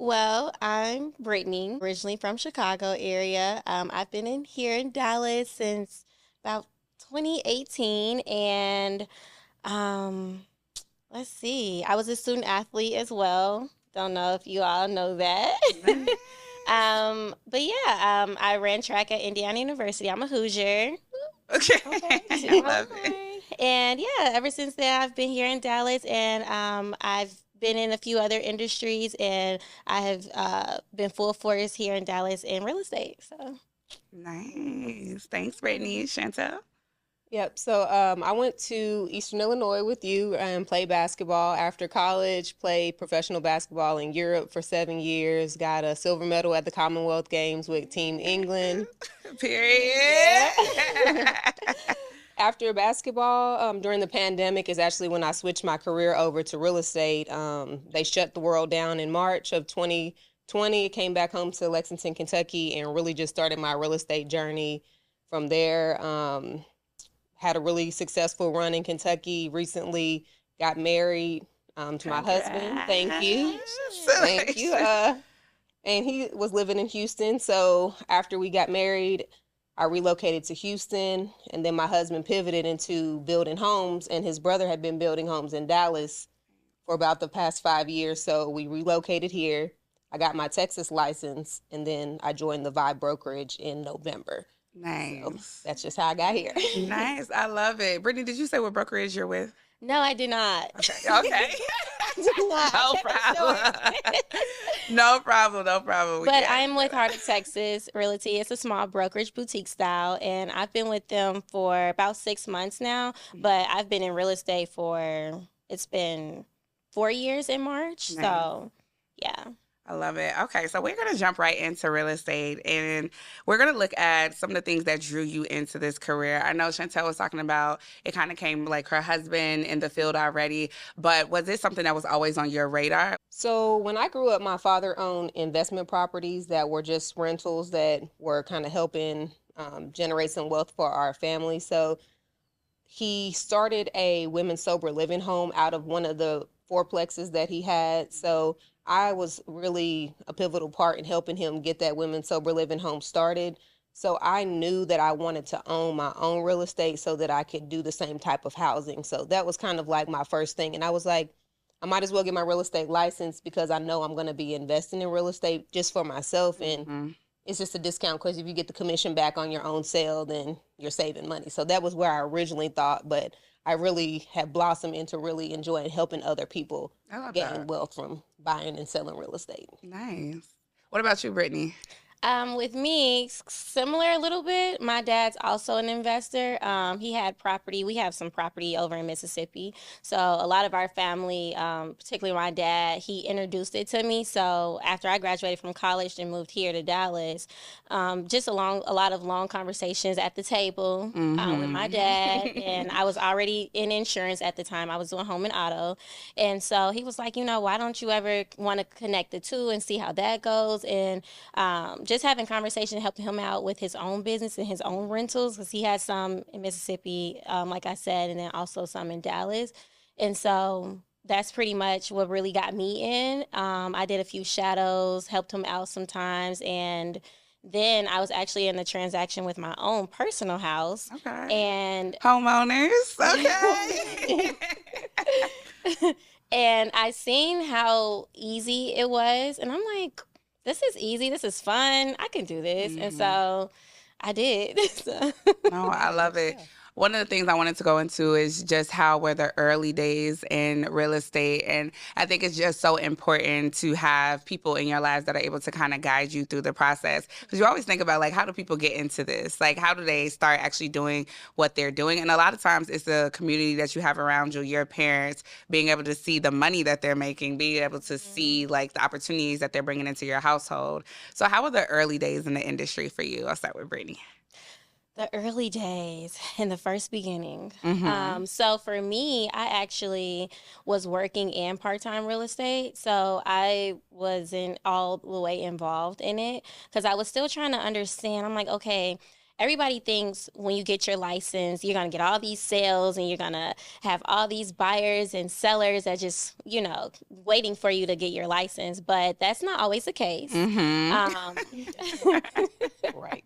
Well, I'm Brittany, originally from Chicago area. I've been in here in Dallas since about 2018, and um, let's see, I was a student athlete as well. Don't know if you all know that. Nice. But yeah, I ran track at Indiana University. I'm a Hoosier. Okay. Okay, to I my love it. horn. And yeah, ever since then, I've been here in Dallas, and I've been in a few other industries, and I have been full force here in Dallas in real estate. So, Nice. Thanks, Brittany. Chantelle. Yep. So I went to Eastern Illinois with you and played basketball after college, played professional basketball in Europe for 7 years, got a silver medal at the Commonwealth Games with Team England. Period. Yeah. After basketball, during the pandemic is actually when I switched my career over to real estate. They shut the world down in March of 2020. Came back home to Lexington, Kentucky, and really just started my real estate journey from there. Had a really successful run in Kentucky. Recently got married to my husband. Thank you. Thank you. Congratulations. And he was living in Houston. So after we got married, I relocated to Houston. And then my husband pivoted into building homes. And his brother had been building homes in Dallas for about the past 5 years. So we relocated here. I got my Texas license. And then I joined the Vibe brokerage in November. So Nice. that's just how I got here. Nice. I love it. Brittany, did you say what brokerage you're with? no, I did not. Okay. Okay. Did not. I No kept it short. problem. No problem. No problem. We But get I'm with it. Heart of Texas Realty. It's a small brokerage boutique style, and I've been with them for about 6 months now. But I've been in real estate for it's been 4 years in March. Nice. So yeah. I love it. Okay, so we're going to jump right into real estate and we're going to look at some of the things that drew you into this career. I know Chantelle was talking about it kind of came like her husband in the field already, but was it something that was always on your radar? So when I grew up, my father owned investment properties that were just rentals that were kind of helping generate some wealth for our family. So he started a women's sober living home out of one of the fourplexes that he had. So I was really a pivotal part in helping him get that women's sober living home started. So I knew that I wanted to own my own real estate so that I could do the same type of housing. So that was kind of like my first thing. And I was like, I might as well get my real estate license because I know I'm going to be investing in real estate just for myself. And Mhm. it's just a discount because if you get the commission back on your own sale, then you're saving money. So that was where I originally thought, but I really have blossomed into really enjoying helping other people I love gain that. wealth from buying and selling real estate. Nice. What about you, Brittany? With me, similar a little bit. My dad's also an investor. He had property. We have some property over in Mississippi. So a lot of our family, particularly my dad, he introduced it to me. So after I graduated from college and moved here to Dallas, just a lot of long conversations at the table with my dad. And I was already in insurance at the time. I was doing home and auto. And so he was like, why don't you ever want to connect the two and see how that goes? And just having conversation helping him out with his own business and his own rentals because he has some in Mississippi, like I said, and then also some in Dallas. And so that's pretty much what really got me in. I did a few shadows, helped him out sometimes, and then I was actually in the transaction with my own personal house. Okay. And Homeowners. Okay. and I seen how easy it was, and I'm like, this is easy, this is fun, I can do this. And Mhm. so I did. So, No, I love it. Yeah. One of the things I wanted to go into is just how were the early days in real estate. And I think it's just so important to have people in your lives that are able to kind of guide you through the process. Because you always think about, like, how do people get into this? Like, how do they start actually doing what they're doing? And a lot of times it's the community that you have around you, your parents, being able to see the money that they're making, being able to see, like, the opportunities that they're bringing into your household. So, how were the early days in the industry for you? I'll start with Brittany. the early days in the first beginning. Mm-hmm. So for me, I actually was working in part-time real estate. So I wasn't all the way involved in it because I was still trying to understand. I'm like, okay, everybody thinks when you get your license, you're going to get all these sales and you're going to have all these buyers and sellers that just, waiting for you to get your license. But that's not always the case. Um, Right.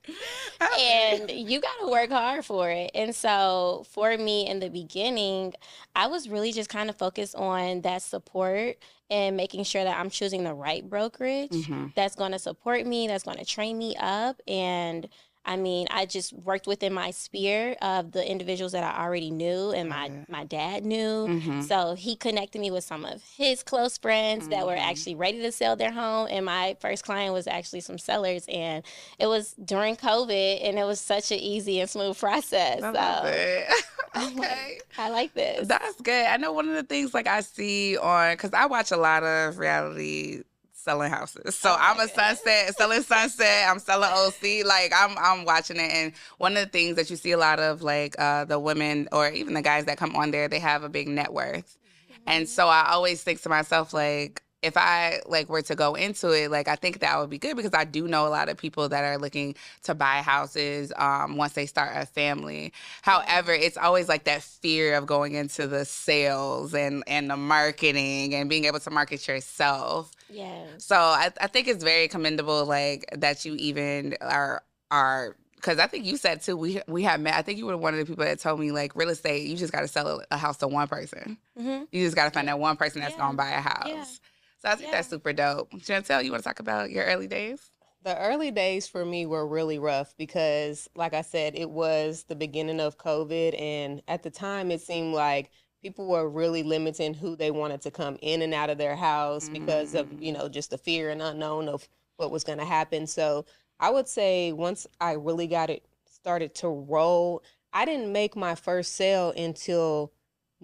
and you got to work hard for it. And so for me in the beginning, I was really just kind of focused on that support and making sure that I'm choosing the right brokerage that's going to support me, that's going to train me up. And I mean, I just worked within my sphere of the individuals that I already knew and my dad knew. So he connected me with some of his close friends that were actually ready to sell their home. And my first client was actually some sellers. And it was during COVID, and it was such an easy and smooth process. I love it. Okay. I like this. That's good. I know one of the things like I see on, because I watch a lot of reality selling houses. So I'm a selling Sunset. I'm selling OC. Like I'm watching it. And one of the things that you see a lot of like the women or even the guys that come on there, they have a big net worth. And so I always think to myself, like, if I like were to go into it, like I think that would be good because I do know a lot of people that are looking to buy houses once they start a family. However, it's always like that fear of going into the sales and the marketing and being able to market yourself. Yes. So I think it's very commendable, like that you even are. Because I think you said too, we have met. I think you were one of the people that told me like real estate, you just got to sell a house to one person. You just got to find that one person that's gonna buy a house. Yeah. So I think that's super dope. Chantelle, you want to talk about your early days? The early days for me were really rough because, like I said, it was the beginning of COVID. And at the time, it seemed like people were really limiting who they wanted to come in and out of their house because of, just the fear and unknown of what was going to happen. So I would say once I really got it started to roll, I didn't make my first sale until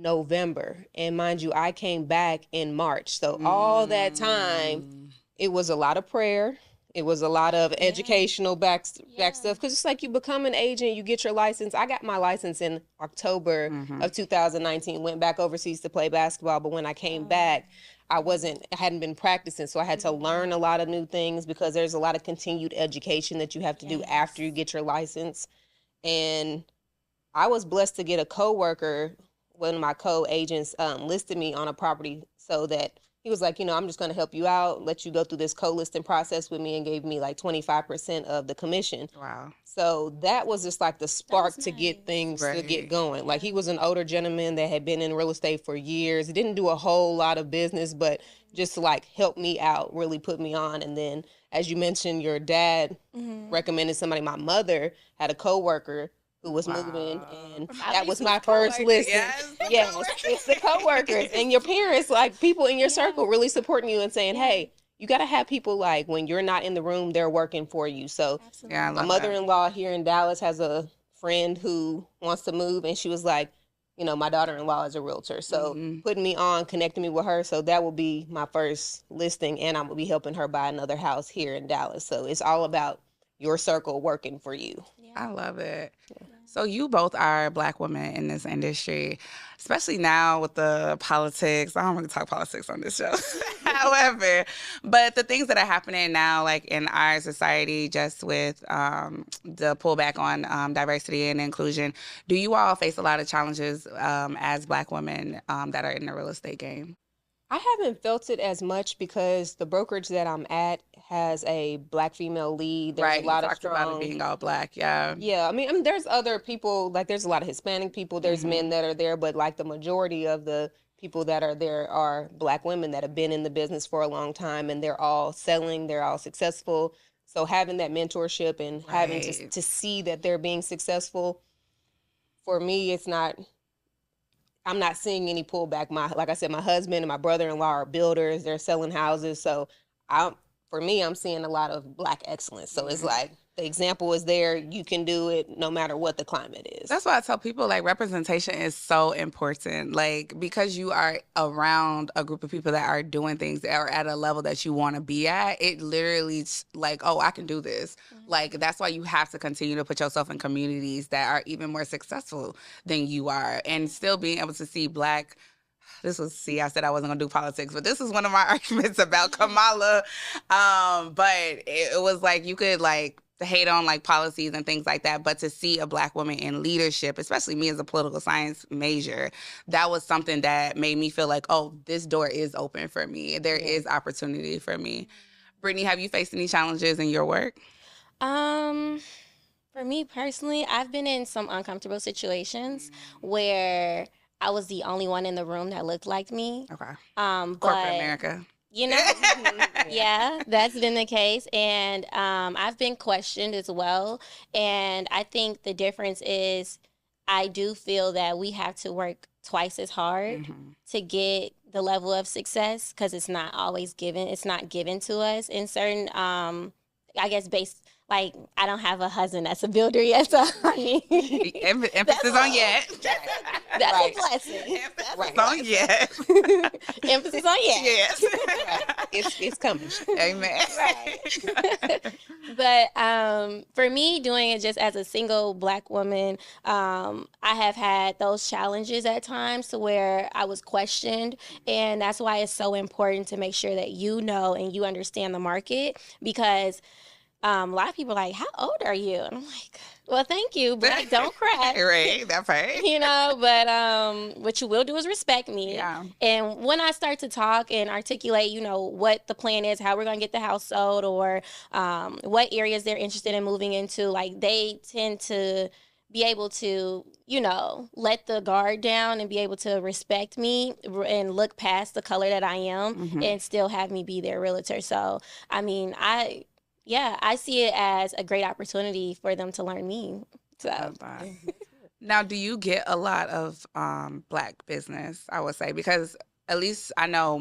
November. And mind you, I came back in March. So all that time, it was a lot of prayer. It was a lot of educational back stuff. Because it's like you become an agent, you get your license. I got my license in October of 2019, went back overseas to play basketball. But when I came back, I hadn't been practicing. So I had to learn a lot of new things because there's a lot of continued education that you have to do after you get your license. And I was blessed to get a coworker. One of my co-agents listed me on a property so that he was like, I'm just going to help you out, let you go through this co-listing process with me, and gave me like 25% of the commission. Wow. So that was just like the spark to get things to get going. Like he was an older gentleman that had been in real estate for years. He didn't do a whole lot of business, but just to like help me out, really put me on. And then as you mentioned, your dad recommended somebody. My mother had a coworker who was moving, and that was my first listing. Yes, it's the coworkers and your parents, like people in your circle really supporting you and saying, hey, you got to have people like when you're not in the room, they're working for you. So my mother-in-law here in Dallas has a friend who wants to move, and she was like, my daughter-in-law is a realtor. So putting me on, connecting me with her. So that will be my first listing, and I will be helping her buy another house here in Dallas. So it's all about your circle working for you. I love it. So you both are Black women in this industry, especially now with the politics. I don't want to talk politics on this show. However, but the things that are happening now, like in our society, just with the pullback on diversity and inclusion, do you all face a lot of challenges as Black women that are in the real estate game? I haven't felt it as much because the brokerage that I'm at has a Black female lead. There's a lot of strong, about it being all Black, Yeah, I mean, there's other people, like there's a lot of Hispanic people, there's men that are there, but like the majority of the people that are there are Black women that have been in the business for a long time, and they're all selling, they're all successful. So having that mentorship and having to see that they're being successful, for me, I'm not seeing any pullback. Like I said, my husband and my brother-in-law are builders. They're selling houses. So for me, I'm seeing a lot of Black excellence. So it's like the example is there. You can do it no matter what the climate is. That's why I tell people, like, representation is so important. Like, because you are around a group of people that are doing things that are at a level that you want to be at, it literally like, oh, I can do this. Like, that's why you have to continue to put yourself in communities that are even more successful than you are. And still being able to see Black... I said I wasn't going to do politics, but this is one of my arguments about Kamala. But it was like you could, like, hate on like policies and things like that, but to see a Black woman in leadership, especially me as a political science major, that was something that made me feel like, oh, this door is open for me. There is opportunity for me. Brittany, have you faced any challenges in your work? For me personally, I've been in some uncomfortable situations where I was the only one in the room that looked like me. Okay. But Corporate America. you know, yeah, that's been the case. And I've been questioned as well. And I think the difference is I do feel that we have to work twice as hard to get the level of success because it's not always given. It's not given to us in certain, I guess, based. Like, I don't have a husband that's a builder yet, so I mean... Emphasis on yet. That's a blessing. Emphasis on yet. Emphasis on yet. Yes. It's coming. Amen. Right. But for me, doing it just as a single Black woman, I have had those challenges at times to where I was questioned, and that's why it's so important to make sure that you know and you understand the market because... a lot of people are like, how old are you? And I'm like, well, thank you, but don't crack. Right, that's right. You know, but what you will do is respect me. Yeah. And when I start to talk and articulate, you know, what the plan is, how we're going to get the house sold or what areas they're interested in moving into, like they tend to be able to, you know, let the guard down and be able to respect me and look past the color that I am and still have me be their realtor. So, I mean, I see it as a great opportunity for them to learn me. So, now, do you get a lot of Black business, I would say? Because at least I know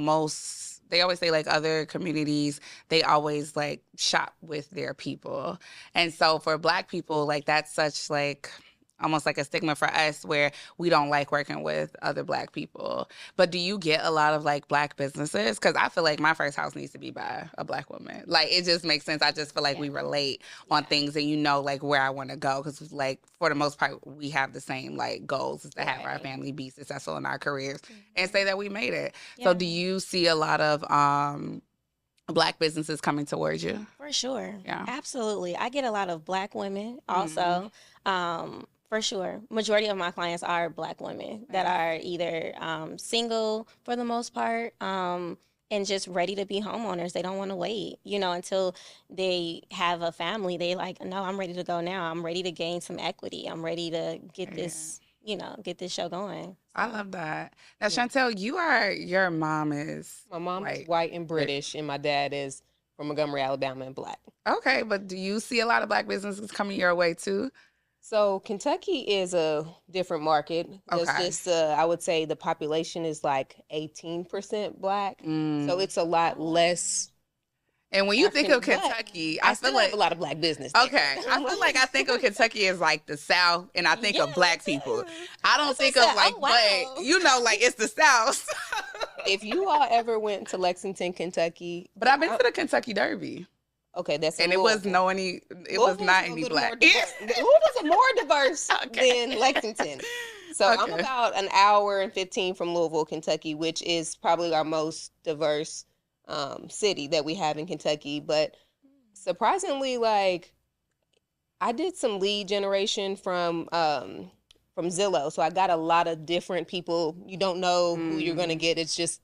they always say like other communities, they always like shop with their people. And so for Black people, like that's such like almost like a stigma for us where we don't like working with other Black people. But do you get a lot of like Black businesses? Because I feel like my first house needs to be by a Black woman. Like it just makes sense. I just feel like we relate on things and you know like where I want to go. Because like for the most part, we have the same like goals is to have our family be successful in our careers and say that we made it. Yeah. So do you see a lot of Black businesses coming towards you? For sure. Yeah. Absolutely. I get a lot of Black women also. For sure. Majority of my clients are Black women that are either single for the most part and just ready to be homeowners. They don't want to wait, you know, until they have a family. They like, no, I'm ready to go now. I'm ready to gain some equity. I'm ready to get this, you know, get this show going. I love that. Now, Chantelle, your mom is My mom is white and British, and my dad is from Montgomery, Alabama, and Black. Okay, but do you see a lot of Black businesses coming your way too? So Kentucky is a different market. It's just, I would say the population is like 18% Black. So it's a lot less. And when you think of Kentucky, I feel like have a lot of Black business there. Okay. I feel like I think of Kentucky as like the South and I think of Black people. I don't think of like, but you know, like it's the South. If you all ever went to Lexington, Kentucky. But I've been to the Kentucky Derby. Okay, that's and it was not any Black. Louisville's more diverse than Lexington. So I'm about an hour and 15 from Louisville, Kentucky, which is probably our most diverse city that we have in Kentucky. But surprisingly, like I did some lead generation from Zillow, so I got a lot of different people. You don't know who you're gonna get. It's just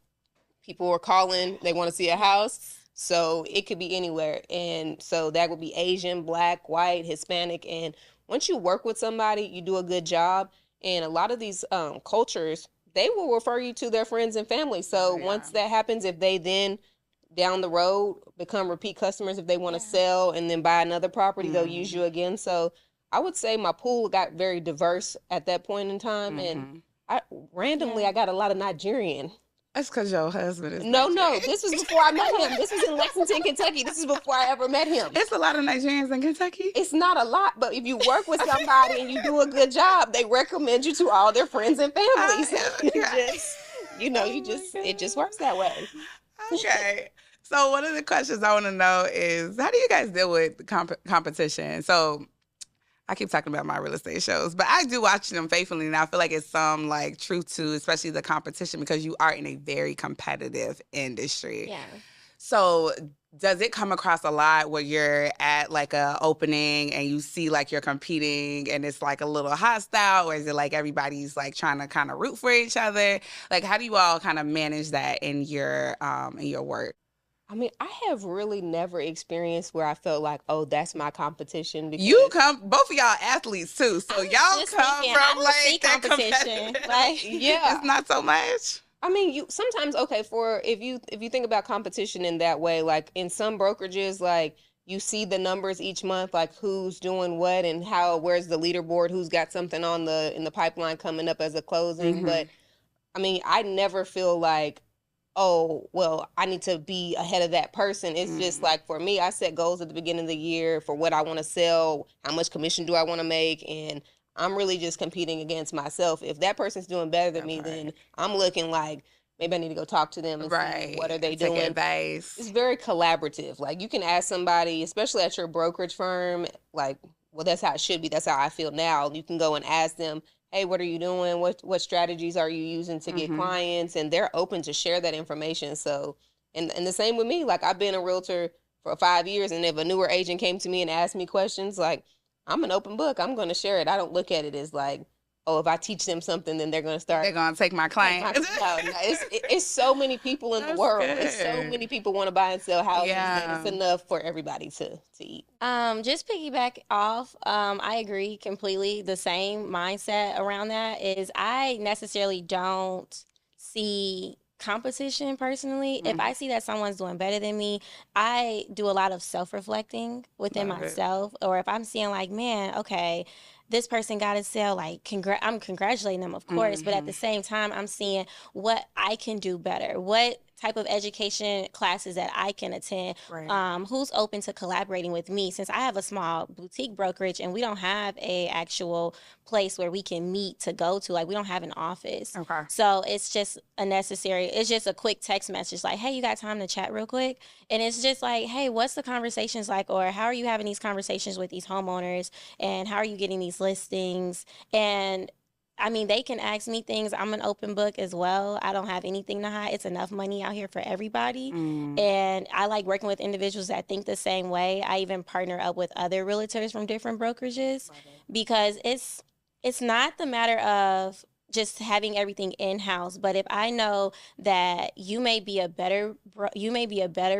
people are calling. They want to see a house. So it could be anywhere. And so that would be Asian, Black, white, Hispanic. And once you work with somebody, you do a good job. And a lot of these cultures, they will refer you to their friends and family. So once that happens, if they then down the road become repeat customers, if they want to sell and then buy another property, they'll use you again. So I would say my pool got very diverse at that point in time. And I got a lot of Nigerian. That's because your husband is No, this was before I met him. This was in Lexington, Kentucky. This is before I ever met him. It's a lot of Nigerians in Kentucky? It's not a lot, but if you work with somebody and you do a good job, they recommend you to all their friends and family. It just works that way. Okay. So one of the questions I want to know is, how do you guys deal with competition? So I keep talking about my real estate shows, but I do watch them faithfully, and I feel like it's some like truth to, especially the competition, because you are in a very competitive industry. Yeah. So does it come across a lot where you're at like a opening and you see like you're competing and it's like a little hostile, or is it like everybody's like trying to kind of root for each other? Like, how do you all kind of manage that in your work? I mean, I have really never experienced where I felt like, oh, that's my competition You because come, both of y'all athletes too, so I was y'all just come thinking, I from don't see like that competition. competitive. Like, yeah. It's not so much. I mean, you sometimes okay for if you think about competition in that way, like in some brokerages, like you see the numbers each month, like who's doing what and how, where's the leaderboard, who's got something on the in the pipeline coming up as a closing. Mm-hmm. But I mean, I never feel like, oh, well, I need to be ahead of that person. It's just like for me, I set goals at the beginning of the year for what I want to sell, how much commission do I want to make, and I'm really just competing against myself. If that person's doing better than me, then I'm looking like maybe I need to go talk to them and see what are they Take doing. advice. It's very collaborative. Like you can ask somebody, especially at your brokerage firm, like, well, that's how it should be. That's how I feel now. You can go and ask them, hey, what are you doing? What strategies are you using to get clients? And they're open to share that information. So, and the same with me. Like I've been a realtor for 5 years, and if a newer agent came to me and asked me questions, like I'm an open book. I'm going to share it. I don't look at it as like, oh, if I teach them something, then they're going to start. They're gonna take my client. No, it's so many people in the world. Good. It's so many people want to buy and sell houses, Yeah. and it's enough for everybody to eat. just piggyback off, I agree completely. The same mindset around that is I necessarily don't see competition personally. If I see that someone's doing better than me, I do a lot of self-reflecting within Love it. myself. Or if I'm seeing like, man, okay, this person got to sell, like, I'm congratulating them, of course, but at the same time, I'm seeing what I can do better, what type of education classes that I can attend, Right. who's open to collaborating with me, since I have a small boutique brokerage and we don't have a actual place where we can meet to go to, like we don't have an office. Okay. So it's just it's just a quick text message like, hey, you got time to chat real quick? And it's just like, hey, what's the conversations like, or how are you having these conversations with these homeowners, and how are you getting these listings? And I mean, they can ask me things. I'm an open book as well. I don't have anything to hide. It's enough money out here for everybody. And I like working with individuals that think the same way. I even partner up with other realtors from different brokerages because it's not the matter of just having everything in-house, but if I know that you may be a better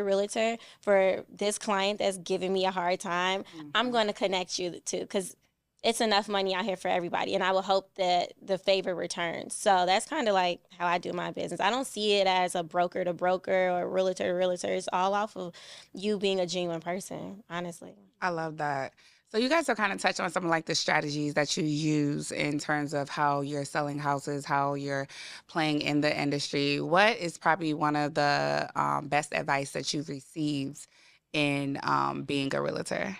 realtor for this client that's giving me a hard time, I'm going to connect you to, because it's enough money out here for everybody, and I will hope that the favor returns. So that's kind of like how I do my business. I don't see it as a broker to broker or realtor to realtor. It's all off of you being a genuine person, honestly. I love that. So you guys have kind of touched on some of like the strategies that you use in terms of how you're selling houses, how you're playing in the industry. What is probably one of the best advice that you've received in being a realtor?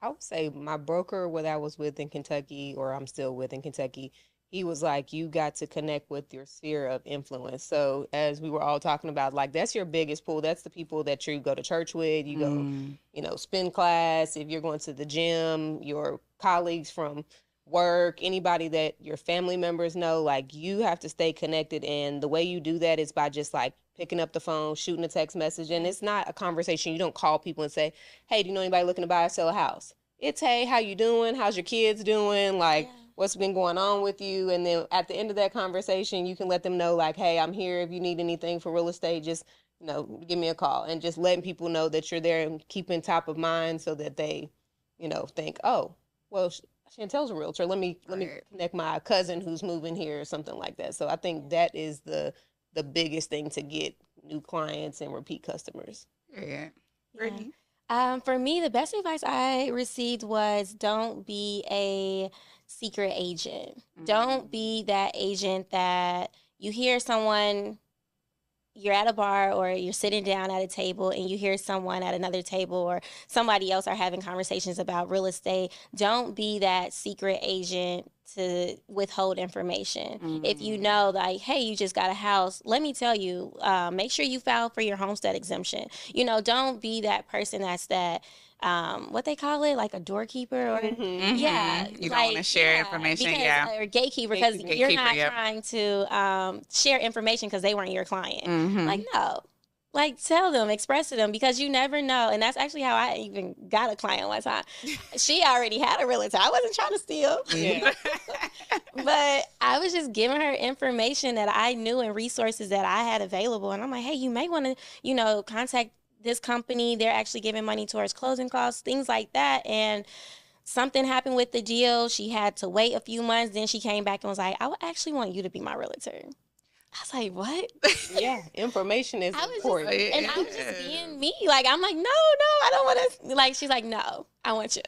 I would say my broker, whether I was with in Kentucky or I'm still with in Kentucky, he was like, you got to connect with your sphere of influence. So as we were all talking about, like that's your biggest pool. That's the people that you go to church with, you go, spin class. If you're going to the gym, your colleagues from work, anybody that your family members know, like you have to stay connected. And the way you do that is by just like picking up the phone, shooting a text message. And it's not a conversation. You don't call people and say, hey, do you know anybody looking to buy or sell a house? It's, hey, how you doing? How's your kids doing? Like, what's been going on with you? And then at the end of that conversation, you can let them know like, hey, I'm here. If you need anything for real estate, just, give me a call. And just letting people know that you're there and keeping top of mind so that they, think, oh, well, Chantelle's a realtor. Let me connect my cousin who's moving here or something like that. So I think that is the biggest thing to get new clients and repeat customers. Yeah. Brittany? For me, the best advice I received was don't be a secret agent. Don't be that agent that you hear someone, you're at a bar or you're sitting down at a table and you hear someone at another table or somebody else are having conversations about real estate. Don't be that secret agent to withhold information. If you know, like, hey, you just got a house, let me tell you, make sure you file for your homestead exemption. Don't be that person that's that, what they call it, like a doorkeeper or yeah, you don't want to share information, or gatekeeper, because you're not Yep. trying to share information because they weren't your client. Like, no, like tell them, express to them, because you never know. And that's actually how I even got a client one time. She already had a realtor. I wasn't trying to steal. Yeah. But I was just giving her information that I knew and resources that I had available. And I'm like, hey, you may want to, contact this company. They're actually giving money towards closing costs, things like that. And something happened with the deal. She had to wait a few months. Then she came back and was like, I would actually want you to be my realtor. I was like, what? Yeah, information is important. And I was just being me. Like, I'm like, no, I don't want to. Like, she's like, no, I want you.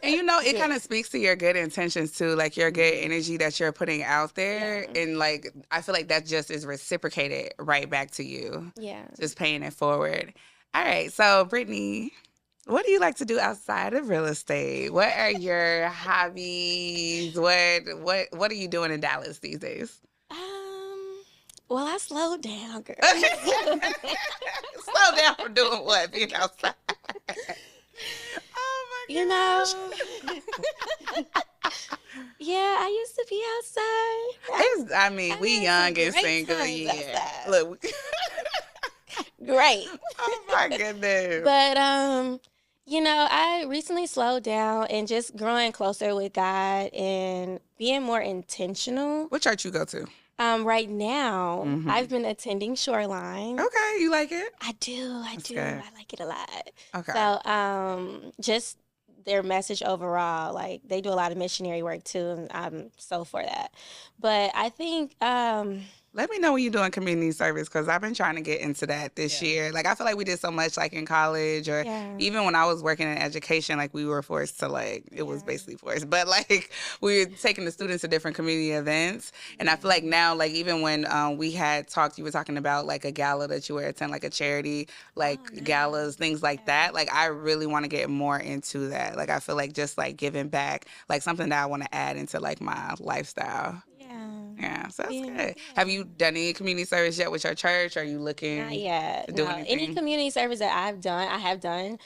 And it kind of speaks to your good intentions too, like your good energy that you're putting out there. Yeah. And like, I feel like that just is reciprocated right back to you. Yeah. Just paying it forward. All right. So, Brittany, what do you like to do outside of real estate? What are your hobbies? What are you doing in Dallas these days? Well, I slowed down, girl. Slow down from doing what? Being outside. Oh my gosh. Yeah, I used to be outside. We young and single. Yeah. Look. Great. Oh my goodness. But I recently slowed down and just growing closer with God and being more intentional. What church you go to? Right now, I've been attending Shoreline. Okay, you like it? I do. Good. I like it a lot. Okay. So, just their message overall, like they do a lot of missionary work too, and I'm so for that. But I think let me know when you're doing community service, because I've been trying to get into that this year. Like, I feel like we did so much, like, in college, or even when I was working in education, like, we were forced to, like, it was basically forced. But, like, we were taking the students to different community events. And I feel like now, like, even when we had talked, you were talking about, like, a gala that you were attending, like, a charity, like, galas, things like that. Like, I really want to get more into that. Like, I feel like just, like, giving back, like, something that I want to add into, like, my lifestyle. Yeah, so that's good. Yeah. Have you done any community service yet with your church? Are you looking Not yet. to do anything? Any community service that I have done,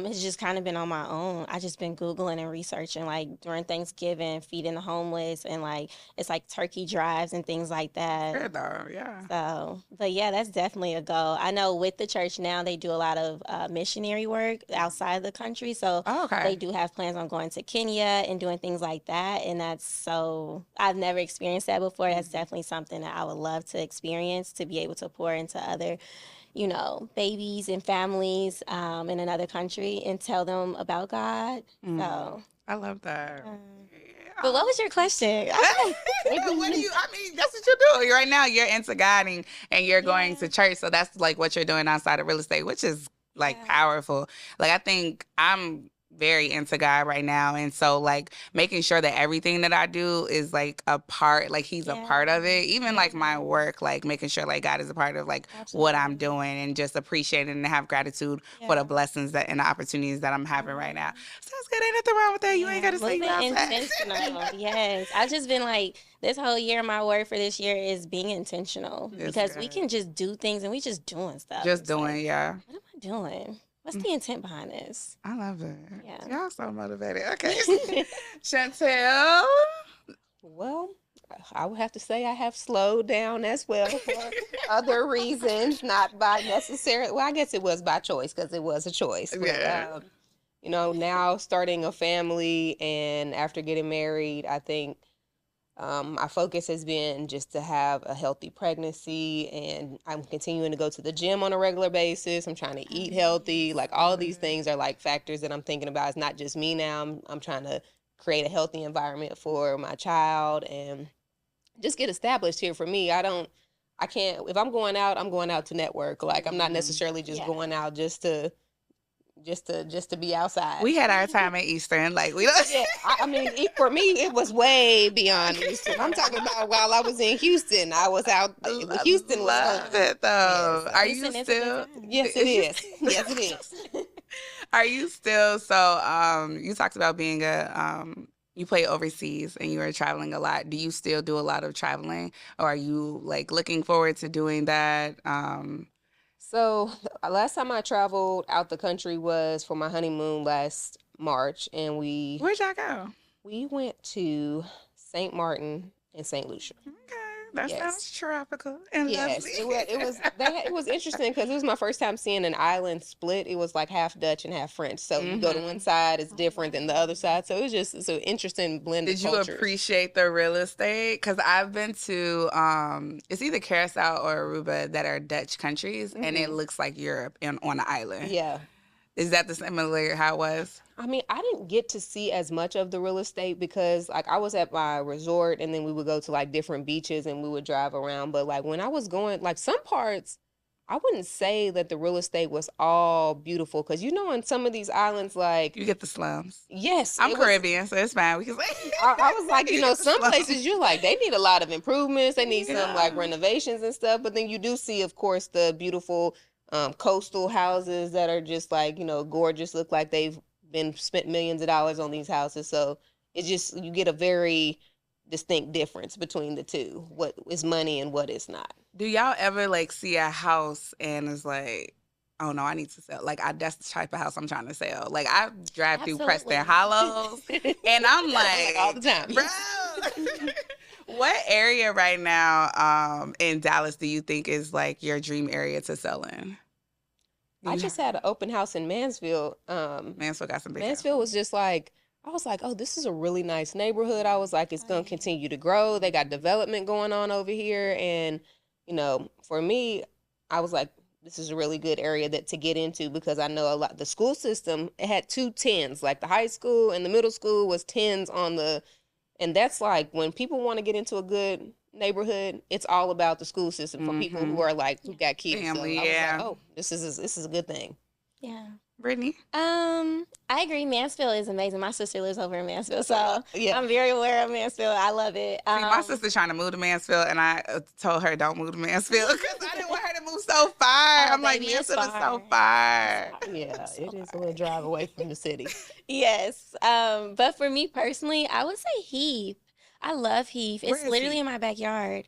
it's just kind of been on my own. I just been Googling and researching, like during Thanksgiving, feeding the homeless, and like it's like turkey drives and things like that. Good though, yeah. So, but yeah, that's definitely a goal. I know with the church now, they do a lot of missionary work outside the country. So they do have plans on going to Kenya and doing things like that. And I've never experienced that before. That's definitely something that I would love to experience, to be able to pour into other, babies and families in another country and tell them about God. So I love that. But what was your question? That's what you're doing right now. You're into guiding and you're going to church. So that's like what you're doing outside of real estate, which is like powerful. Like, I think I'm very into God right now, and so like making sure that everything that I do is like a part, like he's a part of it, even like my work, like making sure like God is a part of like what I'm doing, and just appreciating and have gratitude for the blessings that and the opportunities that I'm having right now. Sounds good. Ain't nothing wrong with that. You ain't gotta say you outside. Intentional. Yes, I've just been like, this whole year, my word for this year is being intentional, because we can just do things and we just doing stuff. Just doing, what am I doing? What's the intent behind this? I love it. Yeah. Y'all so motivated. Okay. Chantelle? Well, I would have to say I have slowed down as well for other reasons, not by necessarily. Well, I guess it was by choice, because it was a choice. But, now starting a family and after getting married, I think my focus has been just to have a healthy pregnancy, and I'm continuing to go to the gym on a regular basis. I'm trying to eat healthy. Like, all of these things are like factors that I'm thinking about. It's not just me now. I'm trying to create a healthy environment for my child and just get established here. For me, I can't, if I'm going out to network. Like, I'm not necessarily just going out just to be outside. We had our time at Eastern, like we don't. Yeah, I mean, for me, it was way beyond Eastern. I'm talking about while I was in Houston. I was out. Houston was love it though. Yes. Are you still? Yes, it is. Yes, it is. Are you still? So, you talked about being you play overseas and you are traveling a lot. Do you still do a lot of traveling, or are you like looking forward to doing that? So the last time I traveled out the country was for my honeymoon last March, and where'd y'all go? We went to St. Martin and St. Lucia. Okay. That sounds Yes. tropical and Yes, lovely. it was interesting because it was my first time seeing an island split. It was like half Dutch and half French. So you go to one side, it's different than the other side. So it's an interesting blend of Did you cultures. appreciate the real estate? Because I've been to it's either Curacao or Aruba that are Dutch countries, and it looks like Europe on the island. Yeah. Is that the similar how it was? I mean, I didn't get to see as much of the real estate because like I was at my resort and then we would go to like different beaches and we would drive around. But like when I was going, like some parts, I wouldn't say that the real estate was all beautiful because you know, on some of these islands, like You get the slums. yes, I'm it was. Caribbean, so it's fine. We can say. I was like, you You know, get the some slums. places you're like they need a lot of improvements. They need some like Yeah. renovations and stuff. But then you do see, of course, the beautiful coastal houses that are just like you know gorgeous. Look like they've been spent millions of dollars on these houses. So it's just you get a very distinct difference between the two. What is money and what is not. Do y'all ever like see a house and it's like, oh no, I need to sell? Like, that's the type of house I'm trying to sell. Like, I drive through Absolutely. Preston Hollows and I'm like, all the time. bro. What area right now in Dallas do you think is like your dream area to sell in? I just had an open house in Mansfield. Mansfield got some big Mansfield was just like, I was like, oh, this is a really nice neighborhood. I was like, it's going to continue to grow. They got development going on over here. And, you know, for me, I was like, this is a really good area that to get into because I know a lot. The school system, it had 2 tens, like the high school and the middle school was 10s on the, and that's like when people want to get into a good neighborhood, it's all about the school system for people who are like who got kids. Family, so I was yeah. like, oh, this is a good thing. Yeah. Brittany? I agree. Mansfield is amazing. My sister lives over in Mansfield, so Yeah. I'm very aware of Mansfield. I love it. See, my sister trying to move to Mansfield, and I told her don't move to Mansfield because I didn't want her to move so far. I'm like, baby, it's Mansfield is so far. far. Yeah, it is a little drive away from the city. Yes. But for me personally, I would say Heath. I love Heath. Where It's is literally Heath? in my backyard.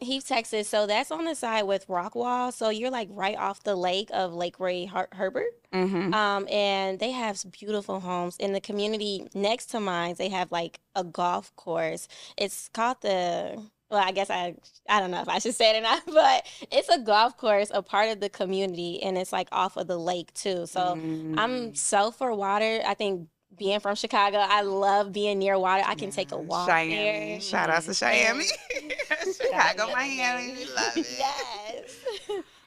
Heath, Texas. So that's on the side with Rockwall. So you're like right off the lake of Lake Ray Herbert. Mm-hmm. And they have some beautiful homes in the community next to mine. They have like a golf course. It's called well, I guess I don't know if I should say it or not, but it's a golf course, a part of the community, and it's like off of the lake too. So I'm so for water. I think being from Chicago, I love being near water. I can take a walk Miami. there. Shout out to Miami. Chicago, Miami. Miami. We love it. Yes.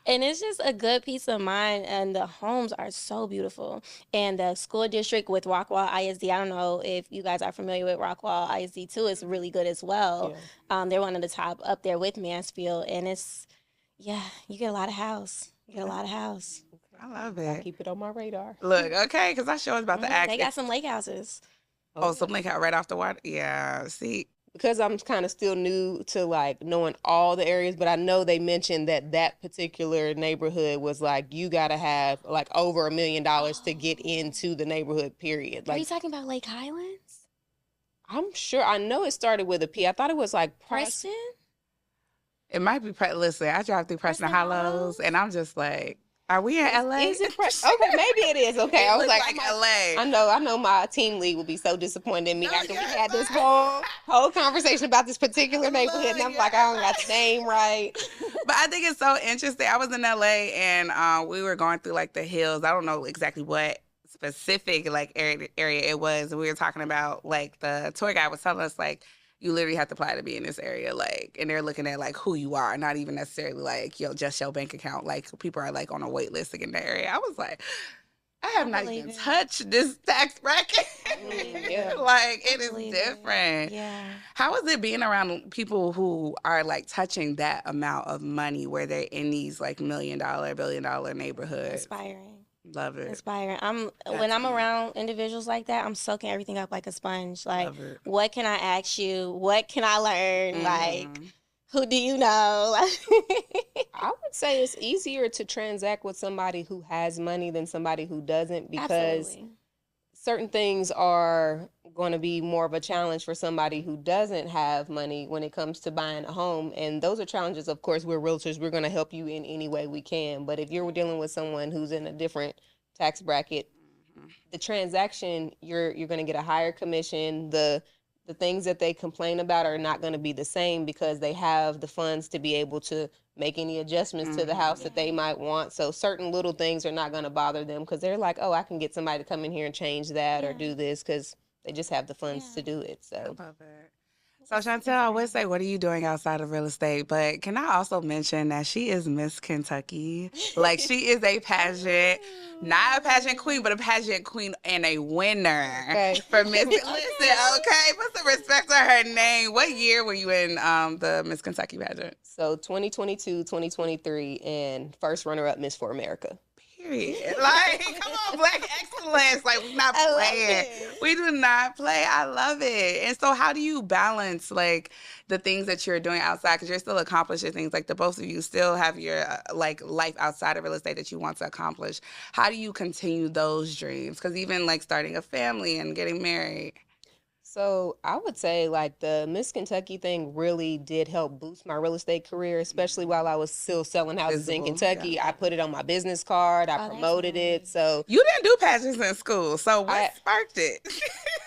And it's just a good peace of mind, and the homes are so beautiful. And the school district with Rockwall ISD, I don't know if you guys are familiar with Rockwall ISD too, it's really good as well. They're one of the top up there with Mansfield, and you get a lot of house. You get a lot of house. I love I it. keep it on my radar. Look, okay, because I sure was about to ask. They got some lake houses. Oh, some lake out right off the water. Yeah, see. Because I'm kind of still new to like knowing all the areas, but I know they mentioned that particular neighborhood was like you got to have like over $1 million to get into the neighborhood. Period. Are you Like talking about Lake Highlands? I'm sure I know it started with a P. I thought it was like Preston? It might be, listen, I drive through Preston Preston Hollows, Hollows? and I'm just like, are we in LA? Is it okay, maybe it is. Okay, It I was look like, LA. I know my team lead will be so disappointed in me No, after we you're had this fine. whole conversation about this particular neighborhood, and I'm like, I don't got the name right. But I think it's so interesting. I was in LA and we were going through like the hills. I don't know exactly what specific like area it was. We were talking about like the tour guide was telling us like you literally have to apply to be in this area, like, and they're looking at like who you are, not even necessarily like just your bank account. Like people are like on a wait list to get in the area. I was like, I have not believe even it. touched this tax bracket. Yeah. Like it is believe it. different. Yeah. How is it being around people who are like touching that amount of money where they're in these like $1 million, $1 billion neighborhoods? Inspiring. Love it. Inspiring. When That's I'm me. around individuals like that, I'm soaking everything up like a sponge. Like, Love it. what can I ask you? What can I learn? Like, Mhm. who do you know? I would say it's easier to transact with somebody who has money than somebody who doesn't because Absolutely. certain things are going to be more of a challenge for somebody who doesn't have money when it comes to buying a home. And those are challenges, of course, we're realtors. We're going to help you in any way we can. But if you're dealing with someone who's in a different tax bracket, the transaction, you're going to get a higher commission. The the things that they complain about are not going to be the same because they have the funds to be able to make any adjustments to the house that they might want. So certain little things are not going to bother them because they're like, oh, I can get somebody to come in here and change that or do this because they just have the funds to do it. So I love it. So Chantelle, I would say, what are you doing outside of real estate? But can I also mention that she is Miss Kentucky? Like, she is a pageant, not a pageant queen, but a pageant queen and a winner for Miss. Listen, okay, put some respect on her name. What year were you in the Miss Kentucky pageant? So 2022, 2023, and first runner-up Miss for America. Period. Like, come on, Black excellence. Like, we're not playing. We do not play. I love it. And so how do you balance, like, the things that you're doing outside? Because you're still accomplishing things. Like, the both of you still have your, like, life outside of real estate that you want to accomplish. How do you continue those dreams? Because even, like, starting a family and getting married. So I would say like the Miss Kentucky thing really did help boost my real estate career, especially while I was still selling houses in Kentucky. Yeah. I put it on my business card. I promoted it. So you didn't do pageants in school. So what sparked it?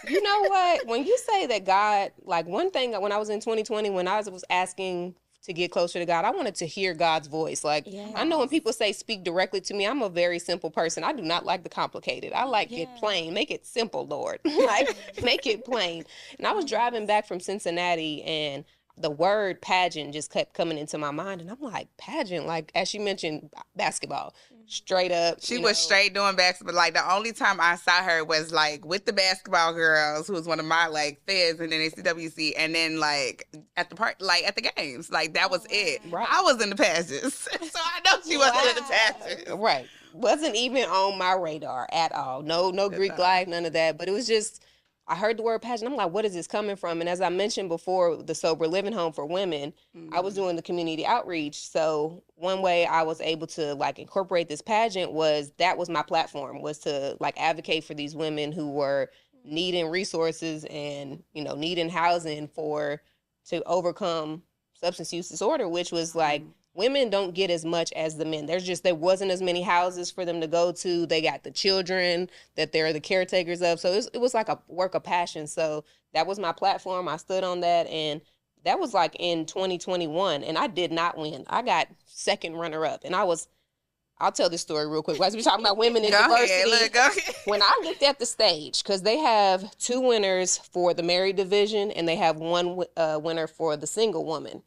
You know what? When you say that God, like one thing when I was in 2020, when I was asking to get closer to God, I wanted to hear God's voice. Like, I know when people say speak directly to me, I'm a very simple person. I do not like the complicated. I like it plain. Make it simple, Lord. Like, make it plain. And I was driving back from Cincinnati and the word pageant just kept coming into my mind. And I'm like, pageant? Like, as she mentioned, basketball. Straight up. She was straight doing basketball. Like, the only time I saw her was, like, with the basketball girls, who was one of my, like, feds and then ACWC, and then, like, at the part, like, at the games. Like, that was it. Right. I was in the pageants. So I know she wasn't in the pageants. Right. Wasn't even on my radar at all. No Greek life, none of that. But it was just, I heard the word pageant. I'm like, what is this coming from? And as I mentioned before, the Sober Living Home for Women, I was doing the community outreach. So one way I was able to like incorporate this pageant was that was my platform, was to like advocate for these women who were needing resources and, you know, needing housing to overcome substance use disorder, which was like, women don't get as much as the men. There wasn't as many houses for them to go to. They got the children that they're the caretakers of. So it was like a work of passion. So that was my platform. I stood on that. And that was like in 2021. And I did not win. I got second runner up. And I'll tell this story real quick. As we talking about women in diversity, go ahead. When I looked at the stage, because they have 2 winners for the married division and they have 1 winner for the single woman.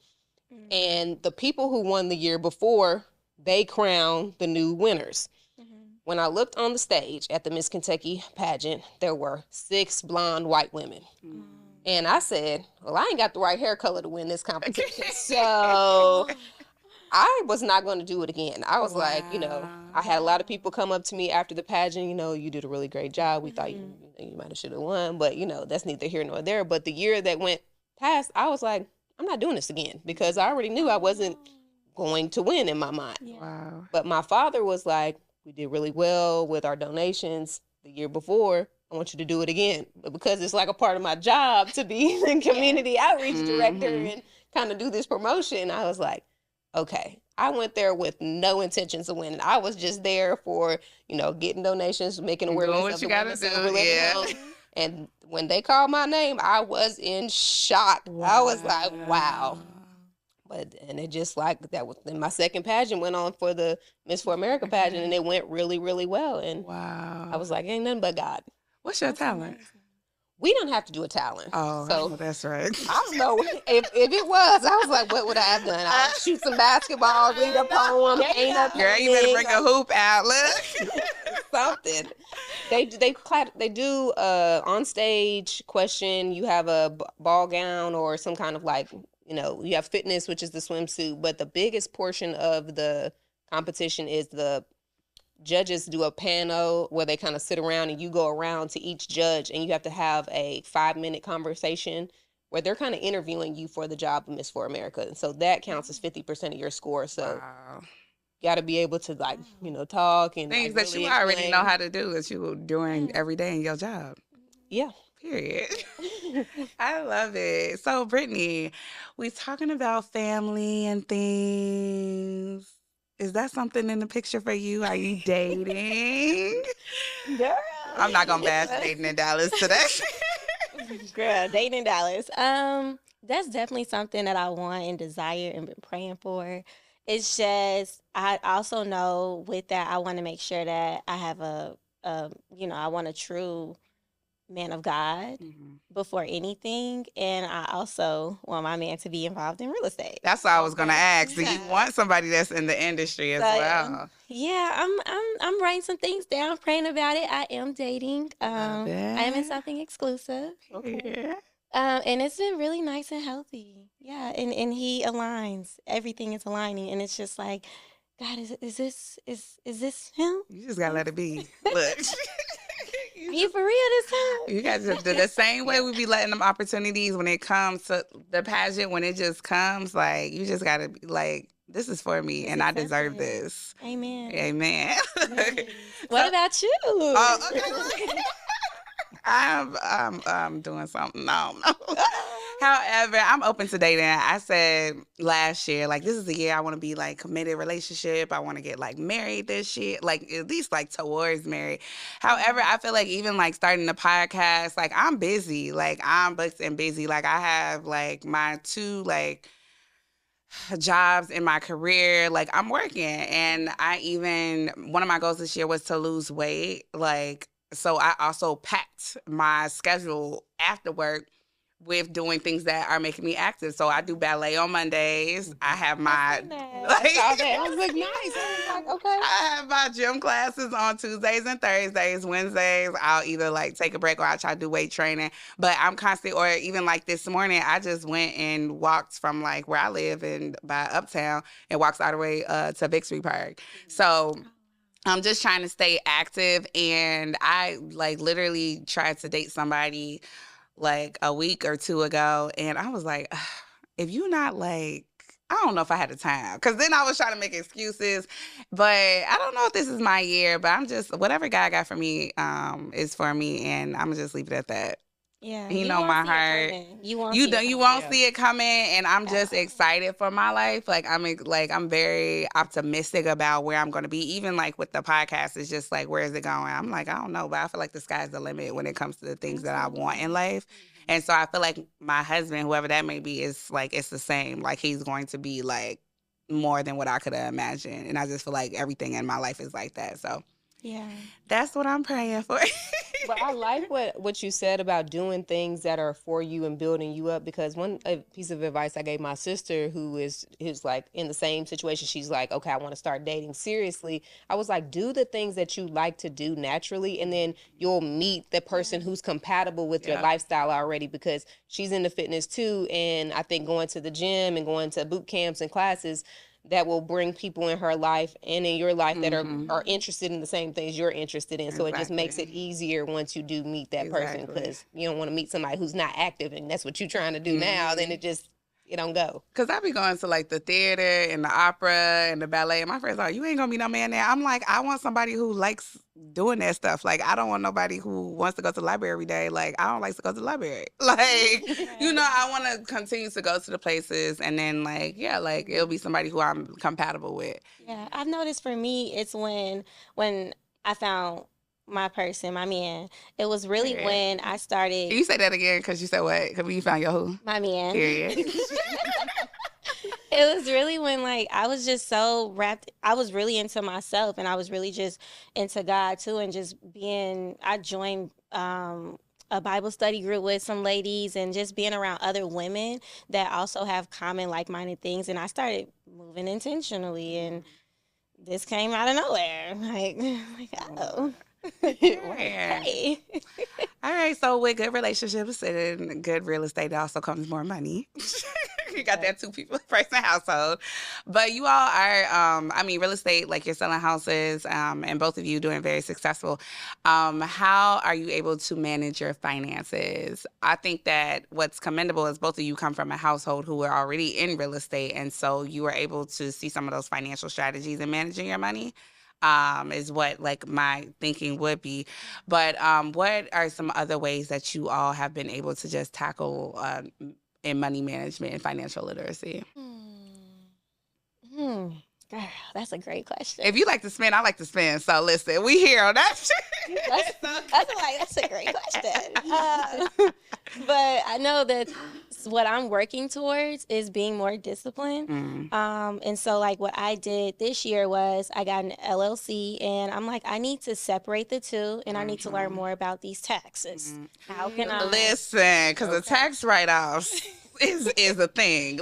And the people who won the year before, they crowned the new winners. When I looked on the stage at the Miss Kentucky pageant, there were 6 blonde white women. And I said, well, I ain't got the right hair color to win this competition. So I was not going to do it again. I was like, you know, I had a lot of people come up to me after the pageant, you know, you did a really great job. We thought you might have should have won, but, you know, that's neither here nor there. But the year that went past, I was like, I'm not doing this again because I already knew I wasn't going to win in my mind. Wow. But my father was like, we did really well with our donations the year before. I want you to do it again. But because it's like a part of my job to be the community outreach director and kind of do this promotion, I was like, okay. I went there with no intentions of winning. I was just there for, you know, getting donations, making awareness doing what of you the gotta do. And when they called my name, I was in shock. Wow. I was like, wow. And it just like that was, and my second pageant went on for the Miss for America pageant and it went really, really well. And I was like, ain't nothing but God. What's your talent? We don't have to do a talent. Oh, so that's right. I don't know if it was. I was like, what would I have done? I'll shoot some basketball, read a poem, paint up. Girl, you better bring a hoop out. Look. Something. They do on stage question. You have a ball gown or some kind of like, you know, you have fitness, which is the swimsuit. But the biggest portion of the competition is the judges do a panel where they kind of sit around and you go around to each judge and you have to have a 5-minute conversation where they're kind of interviewing you for the job of Miss for America. And so that counts as 50% of your score. So you got to be able to like, you know, talk and things like, that really you already explain. know how to do that you were doing every day in your job. Yeah. Period. I love it. So Brittany, we're talking about family and things. Is that something in the picture for you? Are you dating? Girl. I'm not going to bash dating in Dallas today. Girl, dating in Dallas. That's definitely something that I want and desire and been praying for. It's just I also know with that I want to make sure that I have I want a true man of God Mhm. before anything, and I also want my man to be involved in real estate. That's what I was gonna Okay. ask. Do you Yeah. want somebody that's in the industry as So well? yeah, I'm writing some things down, praying about it. I am dating. Love I am in it. something exclusive. Okay. Yeah. And it's been really nice and healthy. Yeah, and he aligns. Everything is aligning, and it's just like, God, is this him? You just gotta let it be. Look. Are You you just for real this you time? guys just the same way Yeah. we be letting them opportunities when it comes to the pageant, when it just comes, like you just gotta be like, this is for me Just and I accept deserve it. this. Amen. Amen. Yes. So, What about you? oh, okay. I'm doing something. No, no. However, I'm open to dating. I said last year, like this is the year I want to be like committed relationship. I want to get like married this year, like at least like towards married. However, I feel like even like starting the podcast, like I'm busy, like I'm booked and busy. Like I have like my two like jobs in my career. Like I'm working, and I even one of my goals this year was to lose weight. Like so, I also packed my schedule after work with doing things that are making me active. So I do ballet on Mondays. I have I my seen that. I like saw that. I was like, nice. I was like, okay. I have my gym classes on Tuesdays and Thursdays. Wednesdays, I'll either like take a break or I try to do weight training. But I'm constant, or even like this morning, I just went and walked from like where I live and by Uptown and walked all the way to Victory Park. So I'm just trying to stay active. And I like literally tried to date somebody like a week or two ago. And I was like, if you not like, I don't know if I had the time. Cause then I was trying to make excuses. But I don't know if this is my year, but I'm just whatever God got for me is for me. And I'm gonna just leave it at that. Yeah, You you know won't my see it heart. coming. You won't You see do, it you coming. won't Yeah. see it coming, and I'm At just all. excited for my life. Like I'm very optimistic about where I'm going to be. Even like with the podcast, it's just like where is it going? I'm like I don't know, but I feel like the sky's the limit when it comes to the things that I want in Absolutely. life. And so I feel like my husband, whoever that may be, is like it's the same. Like he's going to be like more than what I could have imagined, and I just feel like everything in my life is like that. So Yeah. that's what I'm praying for. But I like what you said about doing things that are for you and building you up, because one piece of advice I gave my sister who is like in the same situation, she's like, okay, I want to start dating seriously. I was like, do the things that you like to do naturally, and then you'll meet the person Yeah. who's compatible with your Yeah. lifestyle already, because she's into fitness too. And I think going to the gym and going to boot camps and classes that will bring people in her life and in your life that Mhm. are interested in the same things you're interested in. So it just makes it Exactly. easier once you do meet that person, Exactly. because you don't want to meet somebody who's not active and that's what you're trying to do now. Then Mhm. it don't go. Cause I be going to like the theater and the opera and the ballet, and my friends are like, "You ain't gonna be no man there." I'm like, I want somebody who likes doing that stuff. Like, I don't want nobody who wants to go to the library every day. Like, I don't like to go to the library. Like, Right. I want to continue to go to the places, and then like, yeah, like it'll be somebody who I'm compatible with. Yeah. I've noticed for me, it's when I found my person, my man. It was really Period. when I Can started you say that again? Cause you said what? Cause when you found your who? my man. Period. It was really when like I was just so wrapped. I was really into myself, and I was really just into God too, and just being. I joined a Bible study group with some ladies, and just being around other women that also have common like minded things, and I started moving intentionally, and this came out of nowhere. Like oh, Period. okay. All right, so with good relationships and good real estate, there also comes more money. You got that two people person household, but you all are, I mean, real estate, like you're selling houses, and both of you doing very successful. How are you able to manage your finances? I think that what's commendable is both of you come from a household who were already in real estate, and so you were able to see some of those financial strategies in managing your money. Is what like my thinking would be. But what are some other ways that you all have been able to just tackle in money management and financial literacy? Hmm. Hmm. Girl, that's a great question. If you like to spend, I like to spend. So listen, we here on that. That's a great question. But I know that what I'm working towards is being more disciplined. And so like what I did this year was I got an LLC, and I'm like, I need to separate the two, and I need to learn more about these taxes. How can I Listen, because the tax write-offs is a thing.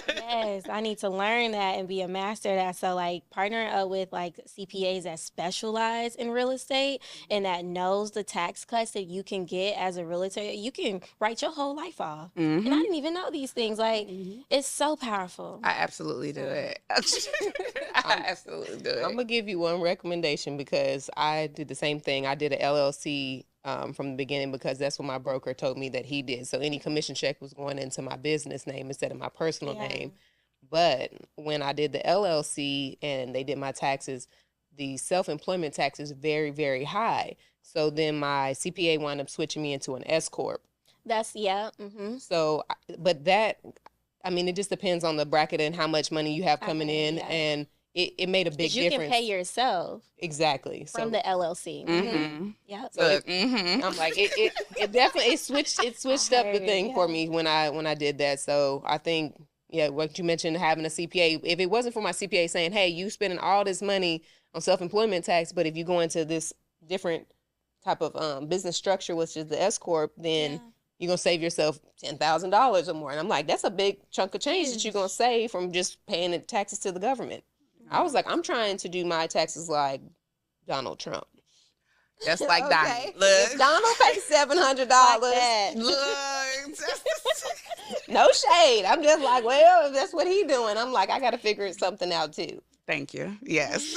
Yes, I need to learn that and be a master of that. So like partnering up with like CPAs that specialize in real estate and that knows the tax cuts that you can get as a realtor, you can write your whole life off. And I didn't even know these things. Like it's so powerful. I absolutely do it. I absolutely do it. I'm gonna give you one recommendation because I did the same thing. I did an LLC from the beginning because that's what my broker told me that he did. So any commission check was going into my business name instead of my personal name. But when I did the LLC and they did my taxes, the self-employment tax is very, very high. So then my CPA wound up switching me into an S corp. So, but that, I mean, it just depends on the bracket and how much money you have coming in, and it made a big difference. You can pay yourself exactly from the LLC. Yeah. So I'm like, it definitely switched up the thing for me when I did that. So I think, yeah, what you mentioned, having a CPA, if it wasn't for my CPA saying, hey, you spending all this money on self-employment tax, but if you go into this different type of business structure, which is the S corp, then you're going to save yourself $10,000 or more. And I'm like, that's a big chunk of change that you're going to save from just paying the taxes to the government. I was like, I'm trying to do my taxes like Donald Trump. Just like Donald. Look. If Donald pays $700, no shade. I'm just like, well, if that's what he doing, I'm like, I got to figure something out too. Thank you. Yes.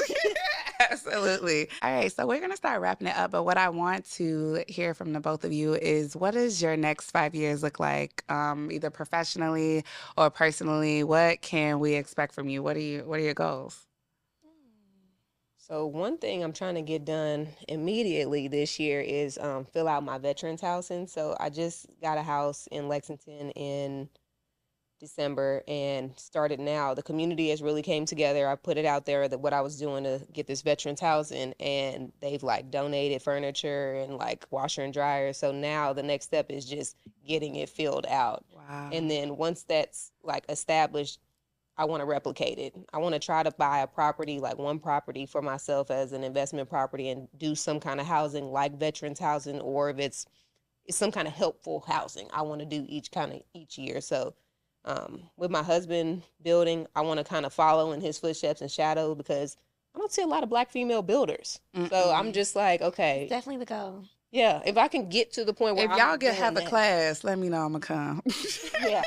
Absolutely. All right, so we're going to start wrapping it up, but what I want to hear from the both of you is, what does your next 5 years look like, either professionally or personally? What can we expect from you? What are your goals? So one thing I'm trying to get done immediately this year is fill out my veterans housing. So I just got a house in Lexington in December and started now. The community has really came together. I put it out there that what I was doing to get this veterans housing, and they've like donated furniture and like washer and dryer. So now the next step is just getting it filled out. Wow. And then once that's like established, I want to replicate it. I want to try to buy a property, like one property for myself as an investment property, and do some kind of housing like veterans housing, or if it's some kind of helpful housing. I want to do each year. So with my husband building, I want to kind of follow in his footsteps and shadow, because I don't see a lot of Black female builders. So I'm just like, okay. It's definitely the goal. Yeah, if I can get to the point where if y'all have a class, let me know. I'm gonna come. Yeah,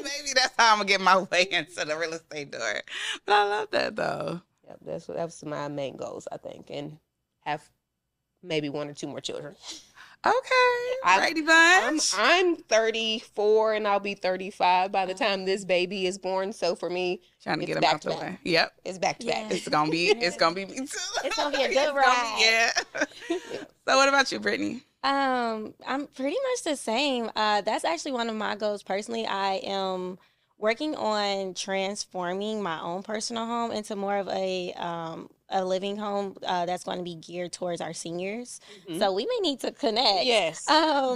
maybe that's how I'm gonna get my way into the real estate door. But I love that though. Yeah, that's my main goals, I think, and have maybe 1 or 2 more children. Okay, Brady Bunch. I'm 34 and I'll be 35 by the time this baby is born. So for me, trying to get him out the way. Yep, it's back to back. It's gonna be me too. It's gonna be a good ride. So what about you, Brittany? I'm pretty much the same. That's actually one of my goals personally. I am working on transforming my own personal home into more of a living home that's going to be geared towards our seniors. So we may need to connect. Yes.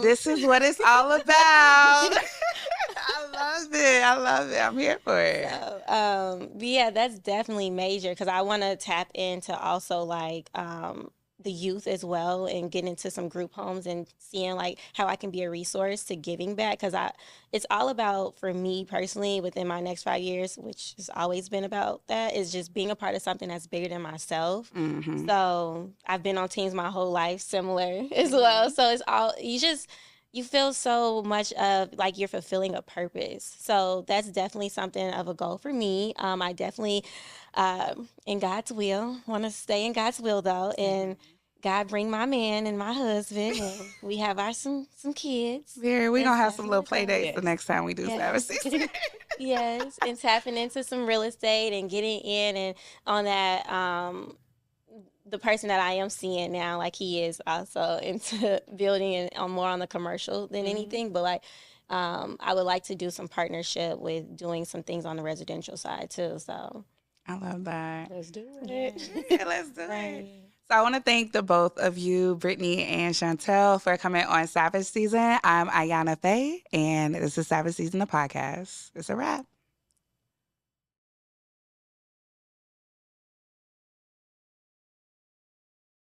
This is what it's all about. I love it. I'm here for it. So, but yeah, that's definitely major, because I want to tap into also like the youth as well, and get into some group homes and seeing like how I can be a resource to giving back, because it's all about, for me personally, within my next 5 years, which has always been about that, is just being a part of something that's bigger than myself. So I've been on teams my whole life, similar as well. So it's all, you feel so much of like you're fulfilling a purpose. So that's definitely something of a goal for me. I definitely, in God's will, want to stay in God's will though, and God bring my man and my husband, and we have some kids. Yeah, we're going to have some little play dates the next time we do services. Yes, and tapping into some real estate and getting in and on that, the person that I am seeing now, like he is also into building and more on the commercial than anything, but like I would like to do some partnership with doing some things on the residential side too. So I love that. Let's do Yeah. it. Yeah, let's do it. Right. So I want to thank the both of you, Brittany and Chantelle, for coming on Savage Season. I'm Ayana Faye, and this is Savage Season, the podcast. It's a wrap.